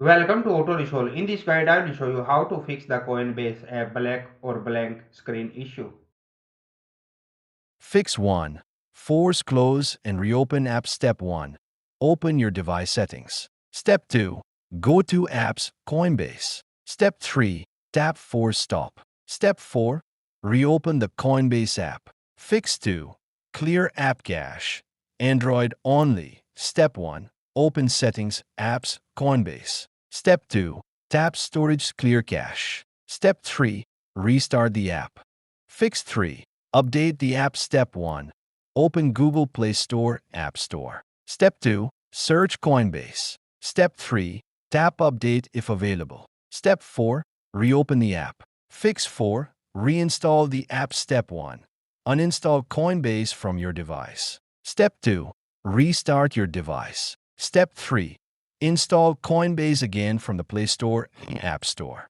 Welcome to Auto Resolve. In this guide, I will show you how to fix the Coinbase app black or blank screen issue. Fix 1. Force close and reopen app. Step 1. Open your device settings. Step 2. Go to Apps, Coinbase. Step 3. Tap Force Stop. Step 4. Reopen the Coinbase app. Fix 2. Clear app cache. Android only. Step 1. Open Settings, Apps, Coinbase. Step 2. Tap Storage Clear Cache. Step 3. Restart the app. Fix 3. Update the app. Step 1. Open Google Play Store, App Store. Step 2. Search Coinbase. Step 3. Tap Update if available. Step 4. Reopen the app. Fix 4. Reinstall the app. Step 1. Uninstall Coinbase from your device. Step 2. Restart your device. Step 3. Install Coinbase again from the Play Store, App Store.